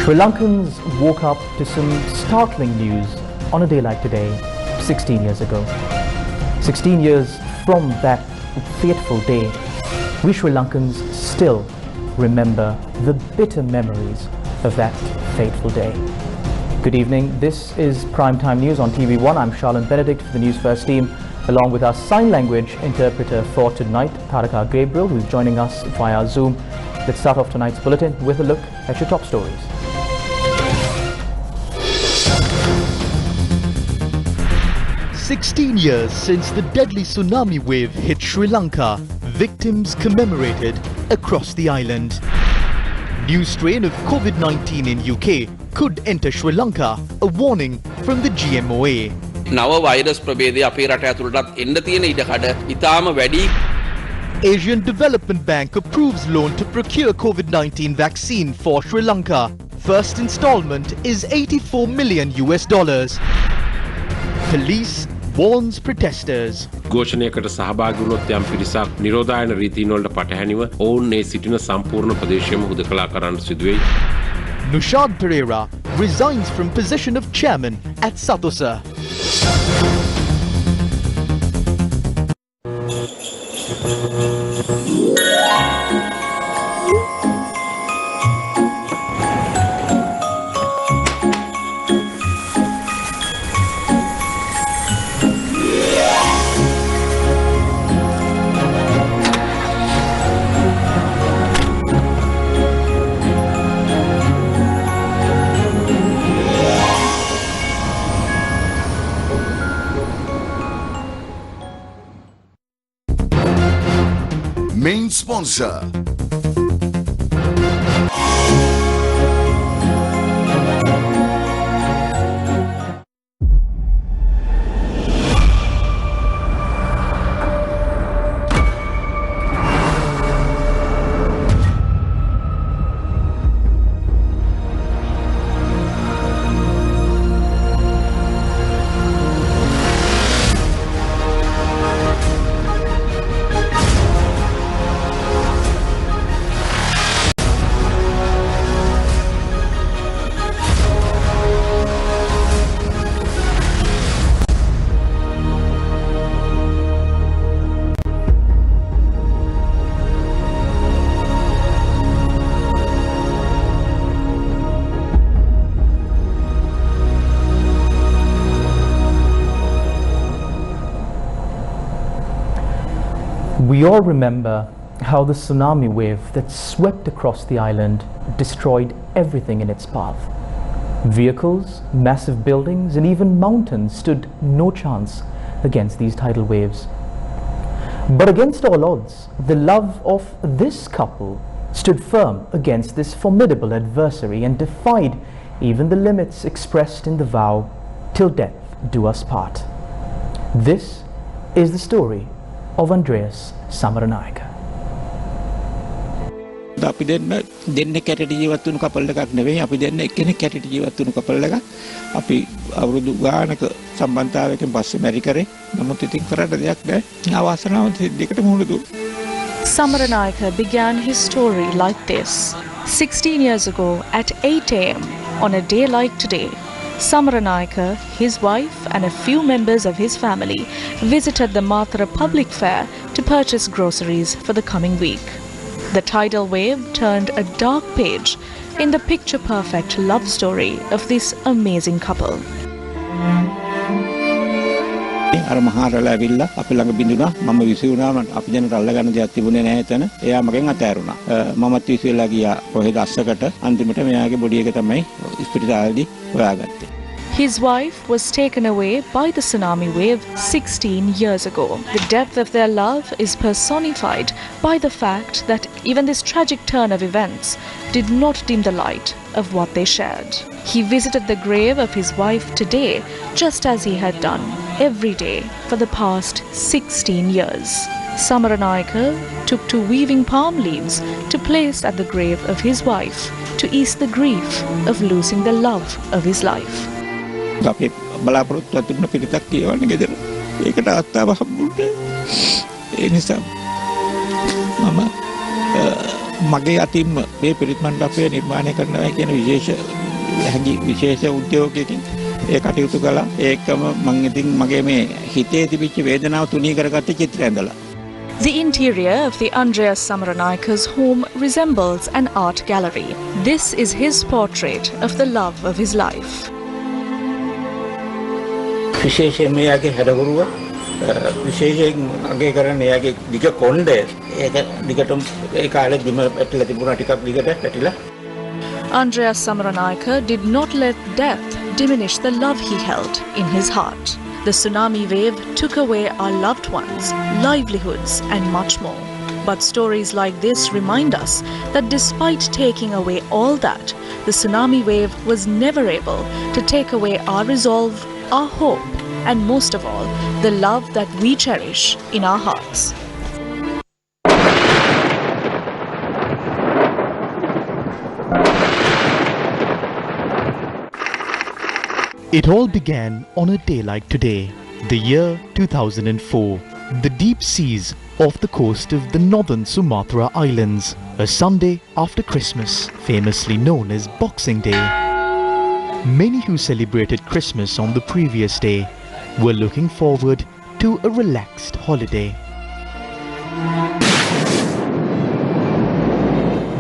Sri Lankans woke up to some startling news on a day like today, 16 years ago. 16 years from that fateful day, we Sri Lankans still remember the bitter memories of that fateful day. Good evening, this is Primetime News on TV1. I'm Charlene Benedict for the Newsfirst team, along with our sign language interpreter for tonight, Taraka Gabriel, who's joining us via Zoom. Let's start off tonight's bulletin with a look at your top stories. "16 years since the deadly tsunami wave hit Sri Lanka, victims commemorated across the island. New strain of COVID-19 in UK could enter Sri Lanka, a warning from the GMOA. නව virus ප්‍රභේදය අපේ රට ඇතුළටත් එන්න තියෙන ඉඩකඩ ඉතාම වැඩි. Asian Development Bank approves loan to procure COVID-19 vaccine for Sri Lanka. First installment is $84 million. Police warns protesters. ഘോഷණයකට සහභාගී වුණොත් යම් පිරිසක් නිරෝධායන රීතීන් වලට පටහැනිව ඔවුන් මේ සිටින සම්පූර්ණ ප්‍රදේශයම හුදකලා කරන්න සිදුවෙයි. Nushad Pereira resigns from position of chairman at Satosa. Main sponsor. We all remember how the tsunami wave that swept across the island destroyed everything in its path. Vehicles, massive buildings, and even mountains stood no chance against these tidal waves. But against all odds, the love of this couple stood firm against this formidable adversary and defied even the limits expressed in the vow, "Till death do us part." This is the story of Andreas Samaranayake. අපි දෙන්න කැටට ජීවත් වුණු couple එකක් නෙවෙයි අපි දෙන්න එක්කෙනෙක් කැටට ජීවත් වුණු කපල් එකක් අපි අවුරුදු ගානක සම්බන්ධතාවයකින් පස්සේ මැරි කරේ නමුත් ඉතින් කරන්න දෙයක් නැහැ අවාසනාවන්ත දෙයකට මුහුණ දුන්නා. Samaranayake began his story like this. 16 years ago at 8 a.m. on a day like today, Samaranayake, his wife and a few members of his family visited the Mathura public fair to purchase groceries for the coming week. The tidal wave turned a dark page in the picture-perfect love story of this amazing couple. අර මහාරලා ඇවිල්ලා අපි ළඟ බින්දුනා මම විසි වුණා අපි දැනට අල්ලගන්න දෙයක් තිබුණේ නැහැ එතන එයා මගෙන් අතෑරුණා මමත් විසිලා ගියා කොහෙද අස්සකට අන්තිමට මෙයාගේ බොඩි එක තමයි ස්පිරිතාලෙදි හොයාගත්තේ. His wife was taken away by the tsunami wave 16 years ago. The depth of their love is personified by the fact that even this tragic turn of events did not dim the light of what they shared. He visited the grave of his wife today, just as he had done every day for the past 16 years. Samaranayake took to weaving palm leaves to place at the grave of his wife to ease the grief of losing the love of his life. අපි බලාපොරොත්තු තිබුණ පිටක් කියවන්න ගෙදර. ඒකට අත්තාව හම්බුනේ. ඒ නිසා මම මගේ අතින්ම මේ පිරිත් මණ්ඩපය නිර්මාණය කරනවා කියන විශේෂ උද්‍යෝගයකින් ඒ කටයුතු කළා. ඒකම මම ඉතින් මගේ මේ හිතේ තිබිච්ච වේදනාව තුනී කරගත්ත චිත්‍රය ඇඳලා. The interior of the Andreas Samaranayaka's home resembles an art gallery. This is his portrait of the love of his life. විශේෂයෙන් මෙයාගේ හැඩගුරුව විශේෂයෙන් අගය කරන එයාගේ දිග කොණ්ඩය ඒක දිගටම ඒ කාලේ බිම පැටලලා තිබුණා ටිකක් දිගට පැටිලා. Andreas Samaranayaka did not let death diminish the love he held in his heart. The tsunami wave took away our loved ones, livelihoods and much more. But stories like this remind us that despite taking away all that, the tsunami wave was never able to take away our resolve, our hope, and most of all, the love that we cherish in our hearts. It all began on a day like today, the year 2004, the deep seas off the coast of the northern Sumatra Islands, a Sunday after Christmas, famously known as Boxing Day. Many who celebrated Christmas on the previous day were looking forward to a relaxed holiday.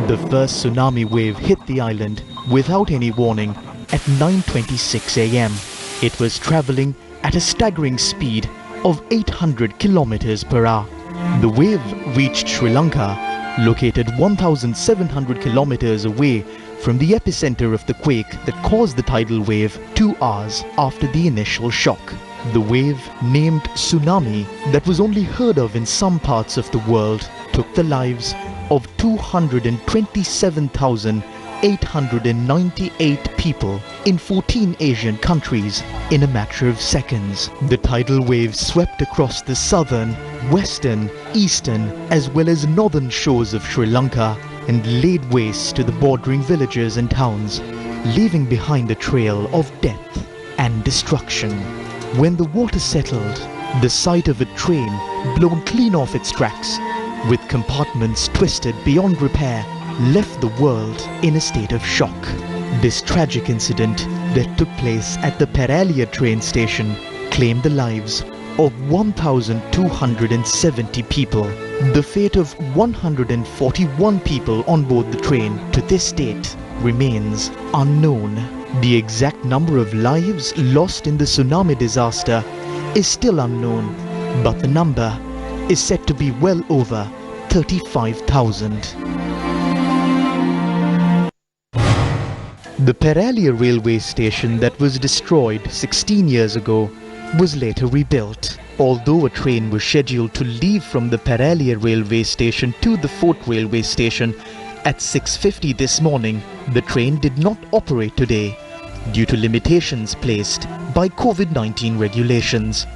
The first tsunami wave hit the island without any warning at 9:26 a.m. It was travelling at a staggering speed of 800 kilometers per hour. The wave reached Sri Lanka, located 1,700 kilometers away from the epicenter of the quake that caused the tidal wave 2 hours after the initial shock. The wave, named tsunami, that was only heard of in some parts of the world, took the lives of 227,898 people in 14 Asian countries in a matter of seconds. The tidal wave swept across the southern, western, eastern as well as northern shores of Sri Lanka and laid waste to the bordering villages and towns, leaving behind a trail of death and destruction. When the water settled, the sight of a train blown clean off its tracks, with compartments twisted beyond repair, left the world in a state of shock. This tragic incident that took place at the Peralia train station claimed the lives of 1,270 people. The fate of 141 people on board the train to this date remains unknown. The exact number of lives lost in the tsunami disaster is still unknown, but the number is said to be well over 35,000. The Peralia railway station that was destroyed 16 years ago was later rebuilt. Although a train was scheduled to leave from the Peralia railway station to the Fort railway station at 6:50 this morning, the train did not operate today due to limitations placed by COVID-19 regulations.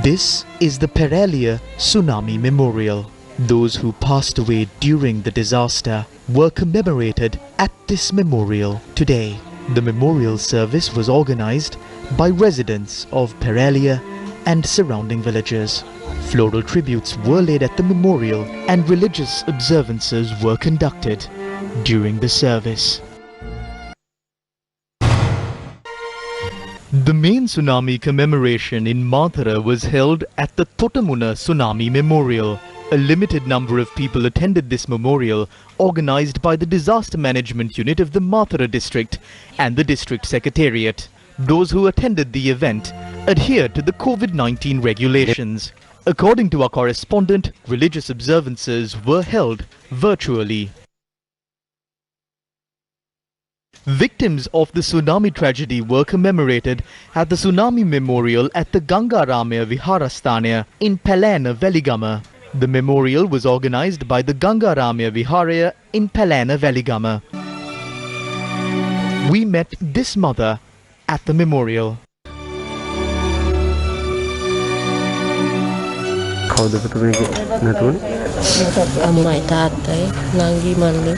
This is the Peralia Tsunami Memorial. Those who passed away during the disaster were commemorated at this memorial today. The memorial service was organized by residents of Peralia and surrounding villages. Floral tributes were laid at the memorial and religious observances were conducted during the service. The main tsunami commemoration in Mathura was held at the Totamuna Tsunami Memorial. A limited number of people attended this memorial, organized by the Disaster Management Unit of the Mathura district and the district secretariat. Those who attended the event adhered to the COVID-19 regulations. According to our correspondent, religious observances were held virtually. Victims of the tsunami tragedy were commemorated at the Tsunami Memorial at the Gangaramaya Viharasthanaya in Palana, Veligama. The memorial was organized by the Gangaramaya Viharaya in Palana, Veligama. We met this mother at the memorial. අම්මයි තාත්තයි නංගි මල්ලි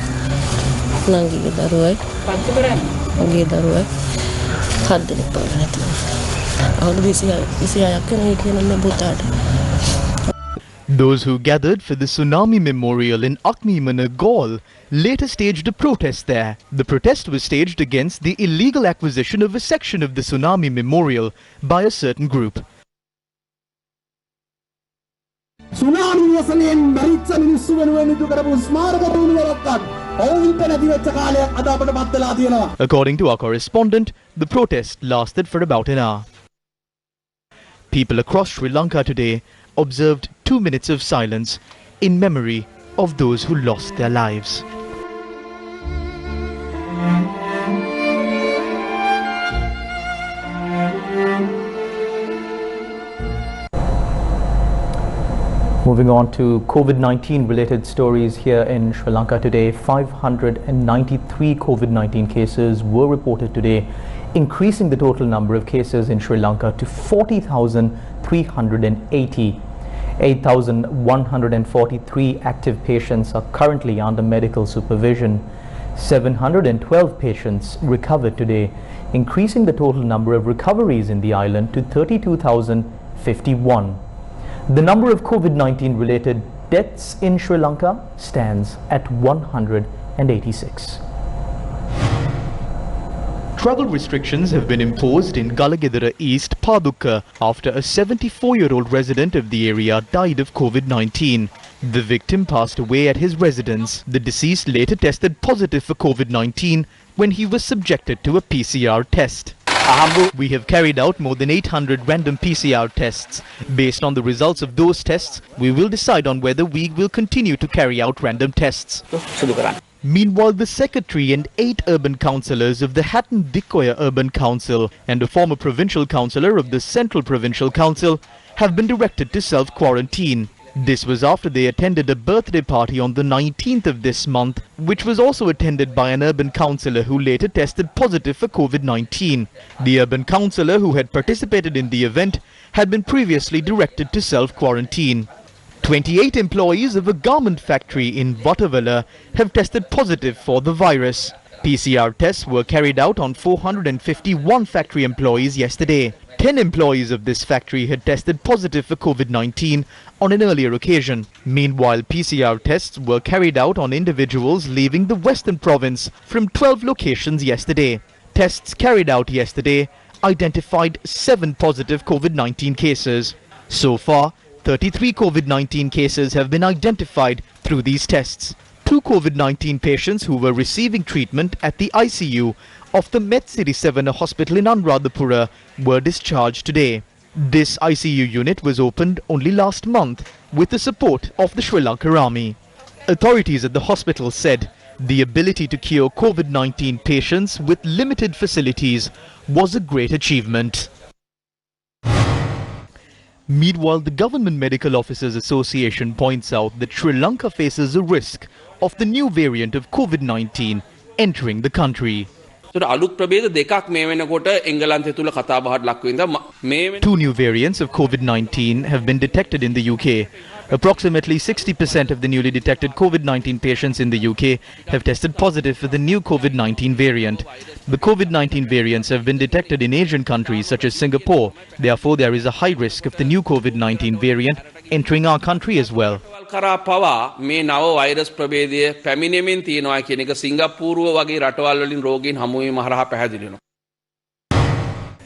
නංගිගේ දරුවයි මගේ දරුවයි 7 දෙනෙක් පමණ අවුරුදු 26ක් වෙන හිටියේ නම් පුතාට. Those who gathered for the tsunami memorial in Akmimana, Gaul, later staged a protest there. The protest was staged against the illegal acquisition of a section of the tsunami memorial by a certain group. According to our correspondent, the protest lasted for about an hour. People across Sri Lanka today observed 2 minutes of silence in memory of those who lost their lives. Moving on to COVID-19 related stories here in Sri Lanka today. 593 COVID-19 cases were reported today, increasing the total number of cases in Sri Lanka to 40,380. 8,143 active patients are currently under medical supervision. 712 patients recovered today, increasing the total number of recoveries in the island to 32,051. The number of COVID-19 related deaths in Sri Lanka stands at 186. Travel restrictions have been imposed in Galagedara East, Padukka, after a 74-year-old resident of the area died of COVID-19. The victim passed away at his residence. The deceased later tested positive for COVID-19 when he was subjected to a PCR test. We have carried out more than 800 random PCR tests. Based on the results of those tests, we will decide on whether we will continue to carry out random tests. Meanwhile, the secretary and 8 urban councillors of the Hatton Dikoya Urban Council and a former provincial councillor of the Central Provincial Council have been directed to self-quarantine. This was after they attended a birthday party on the 19th of this month, which was also attended by an urban councillor who later tested positive for COVID-19. The urban councillor who had participated in the event had been previously directed to self-quarantine. 28 employees of a garment factory in Vatavalla have tested positive for the virus. PCR tests were carried out on 451 factory employees yesterday. 10 employees of this factory had tested positive for COVID-19 on an earlier occasion. Meanwhile, PCR tests were carried out on individuals leaving the Western Province from 12 locations yesterday. Tests carried out yesterday identified 7 positive COVID-19 cases. So far, 33 COVID-19 cases have been identified through these tests. 2 COVID-19 patients who were receiving treatment at the ICU of the Met City 7 hospital in Anuradhapura were discharged today. This ICU unit was opened only last month with the support of the Sri Lanka Army. Authorities at the hospital said the ability to cure COVID-19 patients with limited facilities was a great achievement. Meanwhile, the Government Medical Officers Association points out that Sri Lanka faces a risk of the new variant of COVID-19 entering the country. 2 new variants of COVID-19 have been detected in the UK. Approximately 60% of the newly detected COVID-19 patients in the UK have tested positive for the new COVID-19 variant. The COVID-19 variants have been detected in Asian countries such as Singapore. Therefore, there is a high risk of the new COVID-19 variant entering our country as well.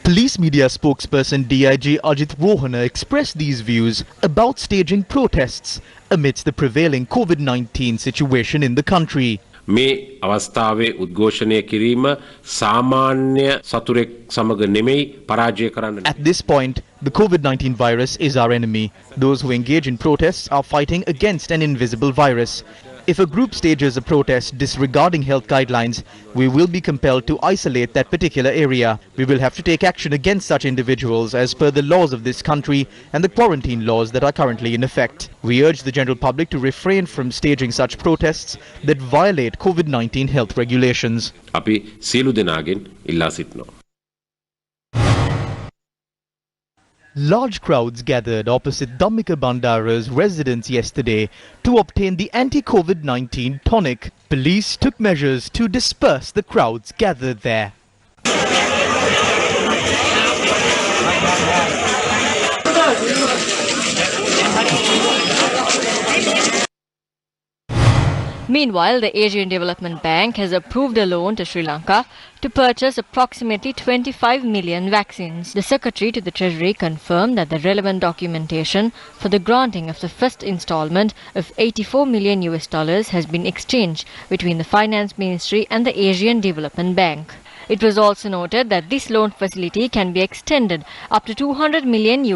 Police media spokesperson DIG Ajit Rohana expressed these views about staging protests amidst the prevailing COVID-19 situation in the country. මේ අවස්ථාවේ උද්ඝෝෂණය කිරීම සාමාන්‍ය සතුරෙක් සමග නෙමෙයි පරාජය කරන්න. At this point, the COVID-19 virus is our enemy. Those who engage in protests are fighting against an invisible virus. If a group stages a protest disregarding health guidelines, we will be compelled to isolate that particular area. We will have to take action against such individuals as per the laws of this country and the quarantine laws that are currently in effect. We urge the general public to refrain from staging such protests that violate COVID-19 health regulations. අපි සියලු දෙනාගෙන් ඉල්ලා සිටිනවා. Large crowds gathered opposite Dhammika Bandara's residence yesterday to obtain the anti-COVID-19 tonic. Police took measures to disperse the crowds gathered there. Meanwhile, the Asian Development Bank has approved a loan to Sri Lanka to purchase approximately 25 million vaccines. The Secretary to the Treasury confirmed that the relevant documentation for the granting of the first installment of $84 million has been exchanged between the Finance Ministry and the Asian Development Bank. It was also noted that this loan facility can be extended up to $200 million.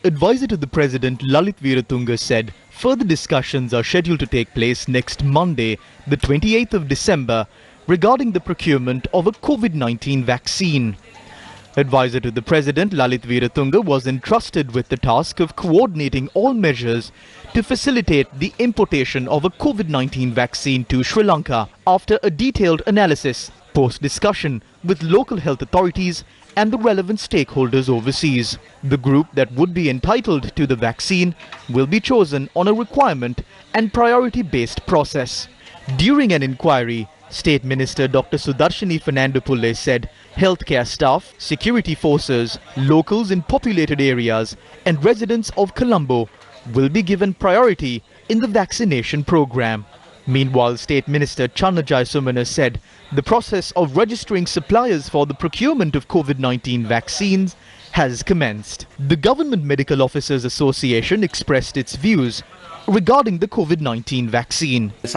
Advisor to the President Lalit Veeratunga said further discussions are scheduled to take place next Monday, the 28th of December, regarding the procurement of a COVID-19 vaccine. Advisor to the President Lalit Veeratunga was entrusted with the task of coordinating all measures to facilitate the importation of a COVID-19 vaccine to Sri Lanka after a detailed analysis, post-discussion with local health authorities and the relevant stakeholders overseas. The group that would be entitled to the vaccine will be chosen on a requirement and priority-based process. During an inquiry, State Minister Dr. Sudarshini Fernandopulle said healthcare staff, security forces, locals in populated areas and residents of Colombo will be given priority in the vaccination program. Meanwhile, State Minister Channa Jayasumana said the process of registering suppliers for the procurement of COVID-19 vaccines has commenced. The Government Medical Officers Association expressed its views regarding the COVID-19 vaccine. The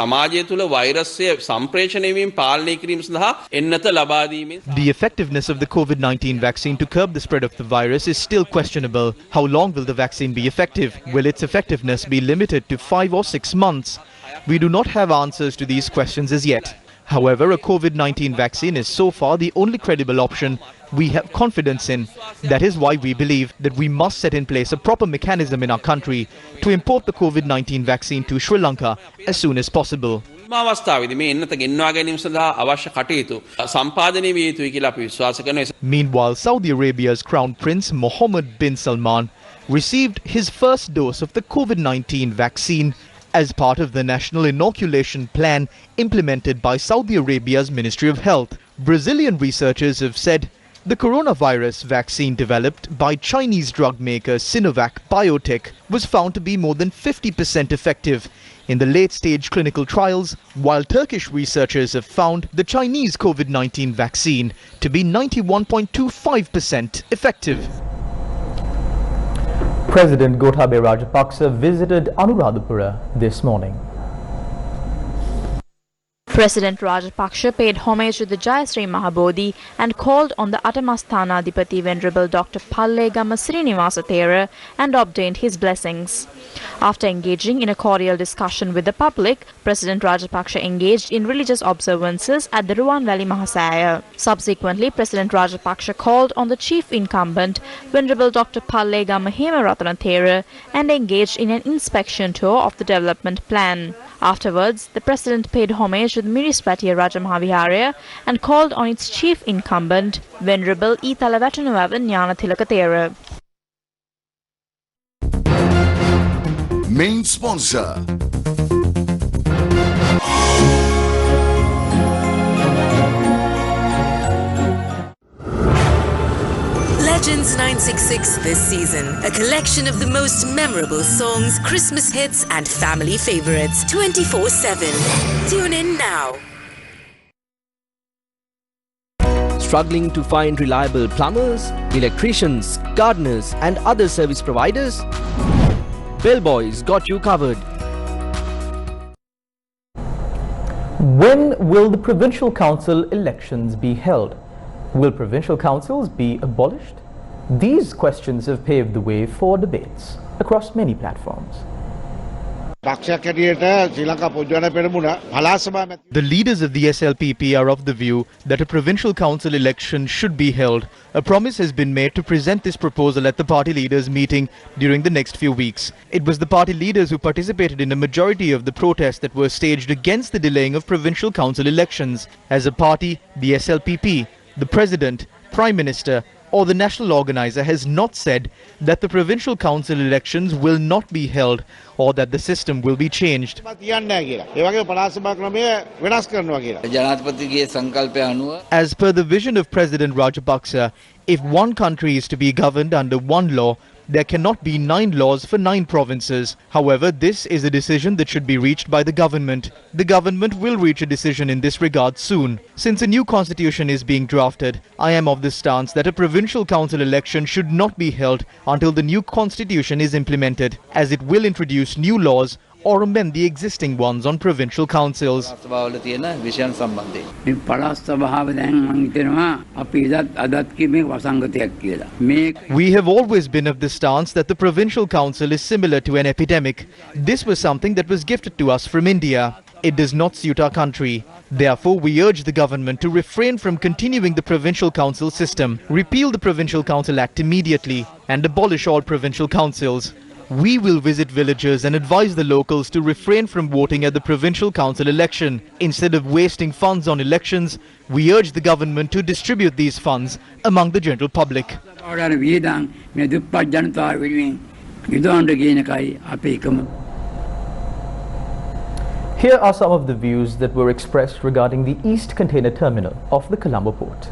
effectiveness of the COVID-19 vaccine to curb the spread of the virus is still questionable. How long will the vaccine be effective? Will its effectiveness be limited to 5 or 6 months? We do not have answers to these questions as yet. However, a COVID-19 vaccine is so far the only credible option we have confidence in. That is why we believe that we must set in place a proper mechanism in our country to import the COVID-19 vaccine to Sri Lanka as soon as possible. Meanwhile, Saudi Arabia's Crown Prince Mohammed bin Salman received his first dose of the COVID-19 vaccine as part of the national inoculation plan implemented by Saudi Arabia's Ministry of Health. Brazilian researchers have said the coronavirus vaccine developed by Chinese drug maker Sinovac Biotech was found to be more than 50% effective in the late-stage clinical trials, while Turkish researchers have found the Chinese COVID-19 vaccine to be 91.25% effective. President Gotabaya Rajapaksa visited Anuradhapura this morning. President Rajapaksa paid homage to the Jayasri Mahabodhi and called on the Atamasthana-adhipati Venerable Dr. Pallegama Srinivasa Thera and obtained his blessings. After engaging in a cordial discussion with the public, President Rajapaksa engaged in religious observances at the Ruwan Valley Mahasaya. Subsequently, President Rajapaksa called on the chief incumbent, Venerable Dr. Pallegama Hemaratana Thera, and engaged in an inspection tour of the development plan. Afterwards, the President paid homage to the municipality of Rajamahaviharaya and called on its chief incumbent, Venerable Italavatanawa Jnanathilaka Thera. Main sponsor. Legends 966 this season. A collection of the most memorable songs, Christmas hits and family favorites 24/7. Tune in now. Struggling to find reliable plumbers, electricians, gardeners and other service providers? Bellboys got you covered. When will the provincial council elections be held? Will provincial councils be abolished? These questions have paved the way for debates across many platforms. The leaders of the SLPP are of the view that a provincial council election should be held. A promise has been made to present this proposal at the party leaders' meeting during the next few weeks. It was the party leaders who participated in a majority of the protests that were staged against the delaying of provincial council elections. As a party, the SLPP, the President, Prime Minister or the national organizer has not said that the provincial council elections will not be held or that the system will be changed. As per the vision of President Rajapaksa, if one country is to be governed under one law, There cannot be 9 laws for 9 provinces. However, this is a decision that should be reached by the government. The government will reach a decision in this regard soon. Since a new constitution is being drafted, I am of the stance that a provincial council election should not be held until the new constitution is implemented, as it will introduce new laws or amend the existing ones on provincial councils. We have always been of the stance that the provincial council is similar to an epidemic. This was something that was gifted to us from India. It does not suit our country. Therefore, we urge the government to refrain from continuing the provincial council system, repeal the Provincial Council Act immediately, and abolish all provincial councils. We will visit villages and advise the locals to refrain from voting at the provincial council election. Instead of wasting funds on elections, we urge the government to distribute these funds among the general public. Here are some of the views that were expressed regarding the East Container Terminal of the Colombo port.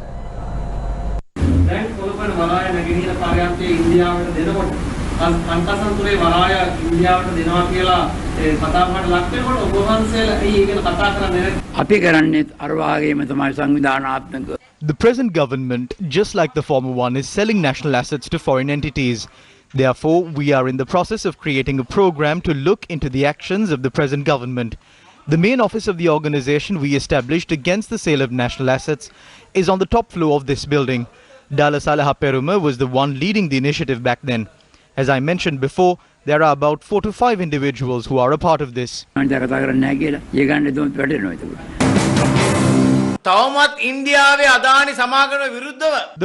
The present government, just like the former one, is selling national assets to foreign entities. Therefore, we are in the process of creating a program to look into the actions of the present government. The main office of the organization we established against the sale of national assets is on the top floor of this building. Dala Salaha Peruma was the one leading the initiative back then. As I mentioned before, there are about 4 to 5 individuals who are a part of this. The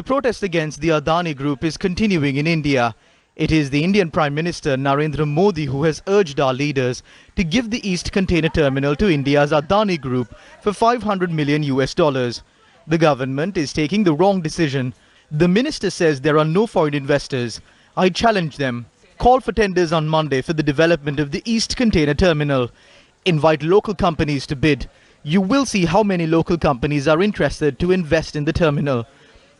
protest against the Adani group is continuing in India. It is the Indian Prime Minister Narendra Modi who has urged our leaders to give the East Container Terminal to India's Adani group for $500 million. The government is taking the wrong decision. The minister says there are no foreign investors. I challenge them. Call for tenders on Monday for the development of the East Container Terminal. Invite local companies to bid. You will see how many local companies are interested to invest in the terminal.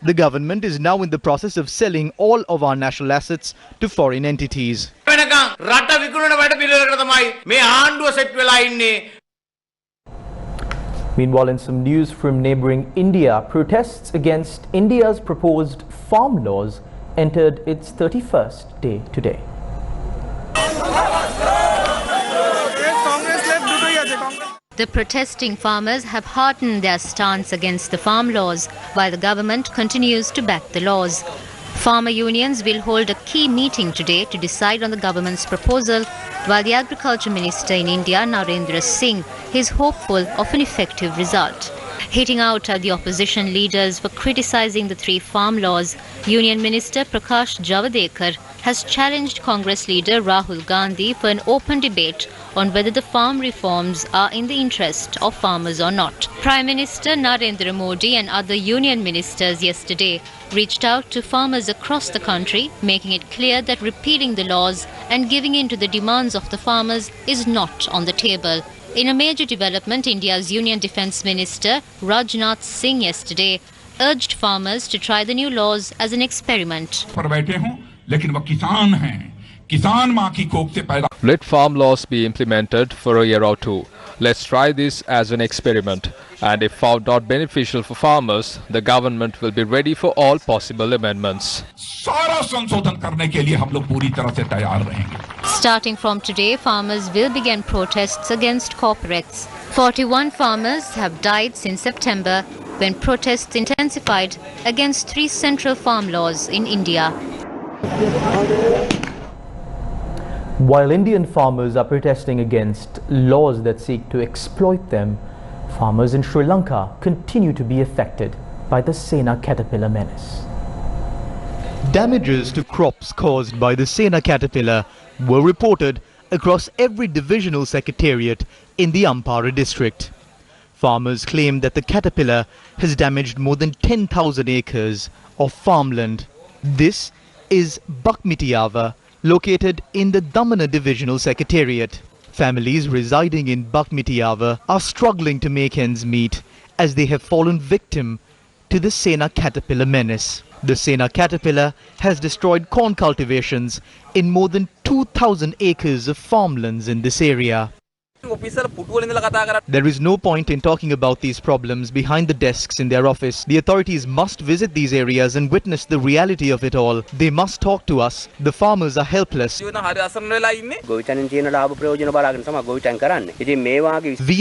The government is now in the process of selling all of our national assets to foreign entities. Meanwhile, in some news from neighboring India, protests against India's proposed farm laws entered its 31st day today. The protesting farmers have heartened their stance against the farm laws, while the government continues to back the laws. Farmer unions will hold a key meeting today to decide on the government's proposal, while the Agriculture Minister in India, Narendra Singh, is hopeful of an effective result. Hitting out at the opposition leaders for criticizing the 3 farm laws, Union Minister Prakash Javadekar has challenged Congress leader Rahul Gandhi for an open debate on whether the farm reforms are in the interest of farmers or not. Prime Minister Narendra Modi and other union ministers yesterday reached out to farmers across the country, making it clear that repealing the laws and giving in to the demands of the farmers is not on the table. In a major development, India's Union Defence Minister Rajnath Singh yesterday urged farmers to try the new laws as an experiment. Let farm laws be implemented for a year or 2. Let's try this as an experiment. And if found not beneficial for farmers, the government will be ready for all possible amendments. Starting from today, farmers will begin protests against corporates. 41 farmers have died since September, when protests intensified against 3 central farm laws in India. While Indian farmers are protesting against laws that seek to exploit them, farmers in Sri Lanka continue to be affected by the Sena caterpillar menace. Damages to crops caused by the Sena caterpillar were reported across every divisional secretariat in the Ampara district. Farmers claim that the caterpillar has damaged more than 10,000 acres of farmland. This is Bakmitiava, located in the Damana divisional secretariat. Families residing in Bakmitiava are struggling to make ends meet as they have fallen victim to the Sena caterpillar menace. The Sena caterpillar has destroyed corn cultivations in more than 2,000 acres of farmlands in this area. There is no point in talking about these problems behind the desks in their office. The authorities must visit these areas and witness the reality of it all. They must talk to us. The farmers are helpless. We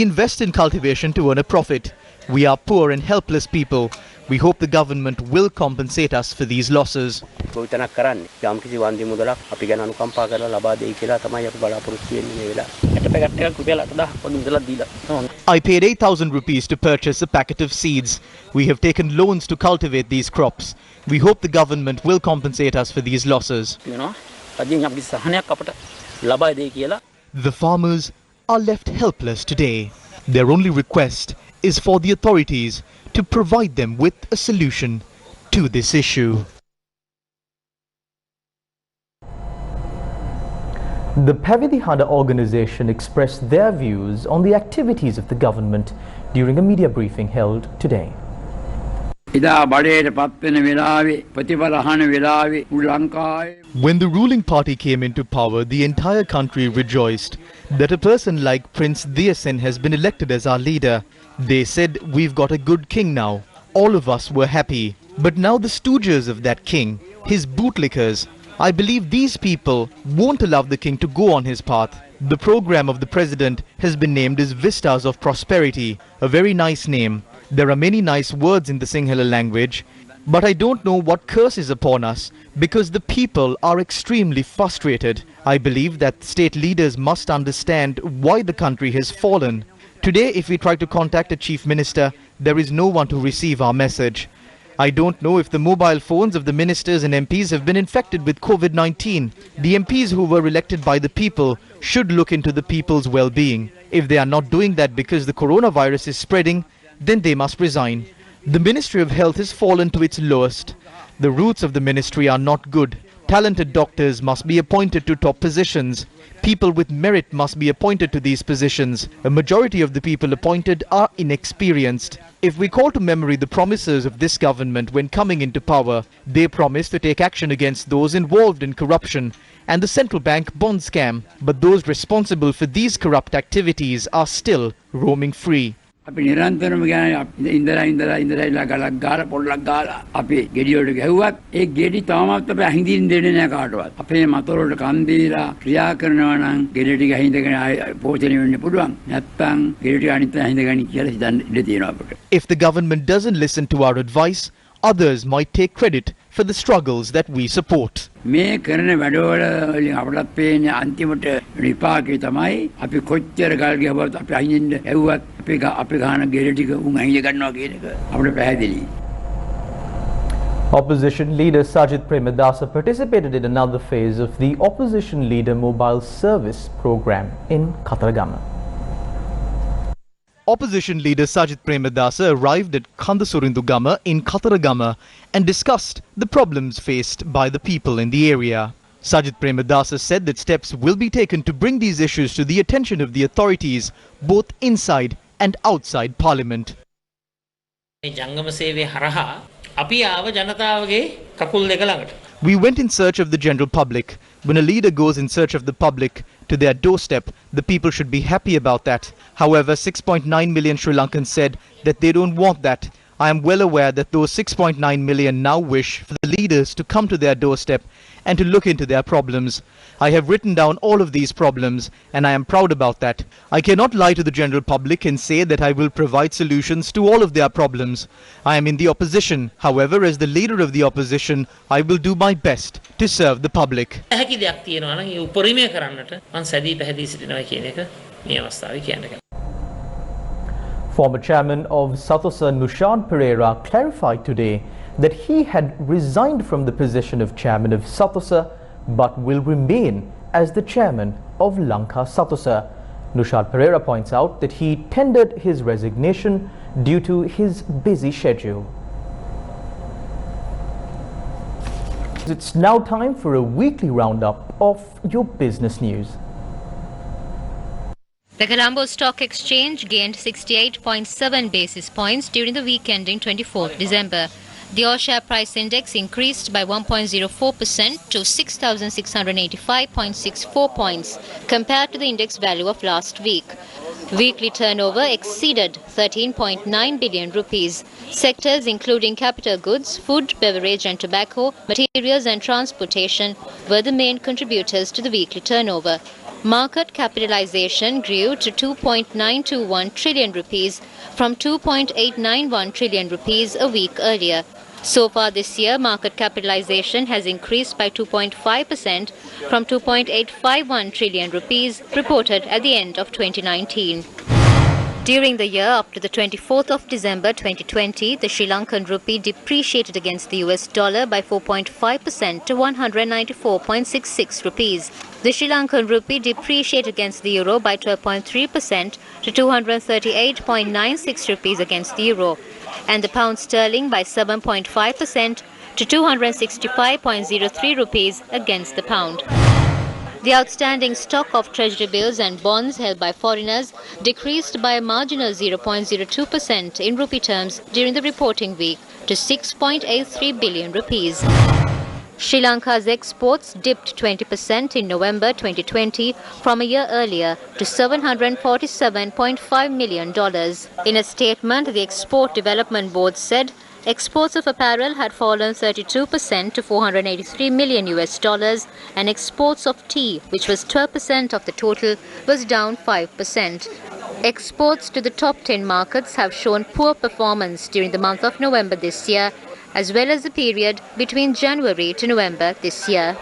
invest in cultivation to earn a profit. We are poor and helpless people. We hope the government will compensate us for these losses. I paid 8,000 rupees to purchase a packet of seeds. We have taken loans to cultivate these crops. We hope the government will compensate us for these losses. The farmers are left helpless today. Their only request is for the authorities to provide them with a solution to this issue. The Pavidi organization expressed their views on the activities of the government during a media briefing held today. When the ruling party came into power, the entire country rejoiced that a person like Prince Diyasen has been elected as our leader. They said, we've got a good king now. All of us were happy. But now the stooges of that king, his bootlickers, I believe these people won't allow the king to go on his path. The program of the president has been named as Vistas of Prosperity, a very nice name. There are many nice words in the Sinhala language, but I don't know what curse is upon us because the people are extremely frustrated. I believe that state leaders must understand why the country has fallen. Today, if we try to contact a chief minister, there is no one to receive our message. I don't know if the mobile phones of the ministers and MPs have been infected with COVID-19. The MPs who were elected by the people should look into the people's well-being. If they are not doing that because the coronavirus is spreading, then they must resign. The Ministry of Health has fallen to its lowest. The roots of the ministry are not good. Talented doctors must be appointed to top positions. People with merit must be appointed to these positions. A majority of the people appointed are inexperienced. If we call to memory the promises of this government when coming into power, they promised to take action against those involved in corruption and the central bank bond scam. But those responsible for these corrupt activities are still roaming free. අපි නිරන්තරම කියන්නේ ඉඳලා ගලක් ගාලා පොල්ලක් ගාලා අපි ගෙඩියට ගැහුවත් ඒ ගෙඩි තාමත් අපි අහිඳින් දෙන්නේ නැහැ කාටවත්. අපේ මතර වලට කන් දීලා ක්‍රියා කරනවා නම් ගෙඩි ටික අහිඳගෙන පෝෂණය වෙන්න පුළුවන්. නැත්තම් ගෙඩි ටික අනිත් අහිඳගනි කියලා හිතන්න ඉඩ තියෙනවා අපිට. If the government doesn't listen to our advice, others might take credit for the struggles that we support. මේ කරන වැඩවල වලින් අපටත් පේන්නේ අන්තිමට විපාකේ තමයි අපි කොච්චර ගල් ගහුවත් අපි අහින්න ඇව්වත් අපි ගහන ගෙඩි ටික උන් අහින්න ගන්නවා කියන එක අපිට පැහැදිලි. Opposition leader Sajid Premadasa participated in another phase of the opposition leader mobile service program in Kataragama. Opposition leader Sajid Premadasa arrived at Kandasurindugama in Kataragama and discussed the problems faced by the people in the area. Sajid Premadasa said that steps will be taken to bring these issues to the attention of the authorities both inside and outside Parliament. We went in search of the general public. When a leader goes in search of the public to their doorstep, the people should be happy about that. However, 6.9 million Sri Lankans said that they don't want that. I am well aware that those 6.9 million now wish for the leaders to come to their doorstep and to look into their problems. I have written down all of these problems and I am proud about that. I cannot lie to the general public and say that I will provide solutions to all of their problems. I am in the opposition. However, as the leader of the opposition, I will do my best to serve the public. Former chairman of Sathosa Nushad Pereira clarified today that he had resigned from the position of chairman of Sathosa but will remain as the chairman of Lanka Sathosa. Nushad Pereira points out that he tendered his resignation due to his busy schedule. It's now time for a weekly roundup of your business news. The Colombo Stock Exchange gained 68.7 basis points during the week ending 24th December. The all-share price index increased by 1.04% to 6,685.64 points compared to the index value of last week. Weekly turnover exceeded 13.9 billion rupees. Sectors including capital goods, food, beverage and tobacco, materials and transportation were the main contributors to the weekly turnover. Market capitalization grew to 2.921 trillion rupees from 2.891 trillion rupees a week earlier. So far this year, market capitalization has increased by 2.5% from 2.851 trillion rupees reported at the end of 2019. During the year up to the 24th of December 2020, the Sri Lankan rupee depreciated against the US dollar by 4.5% to 194.66 rupees. The Sri Lankan rupee depreciated against the euro by 12.3% to 238.96 rupees against the euro, and the pound sterling by 7.5% to 265.03 rupees against the pound. The outstanding stock of treasury bills and bonds held by foreigners decreased by a marginal 0.02% in rupee terms during the reporting week to 6.83 billion rupees. Sri Lanka's exports dipped 20% in November 2020 from a year earlier to $747.5 million. In a statement, the Export Development Board said exports of apparel had fallen 32% to $483 million and exports of tea, which was 12% of the total, was down 5%. Exports to the top 10 markets have shown poor performance during the month of November this year, as well as the period between January to November this year.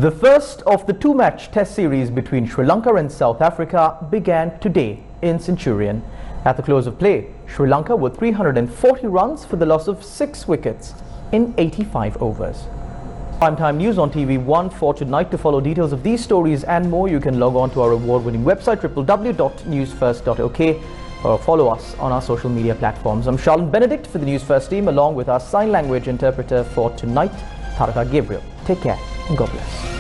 The first of the two-match test series between Sri Lanka and South Africa began today in Centurion. At the close of play, Sri Lanka were 340 runs for the loss of 6 wickets in 85 overs. Primetime news on TV1 for tonight. To follow details of these stories and more, you can log on to our award-winning website www.newsfirst.lk or follow us on our social media platforms. I'm Charlotte Benedict for the News First team, along with our sign language interpreter for tonight, Taraka Gabriel. Take care and God bless.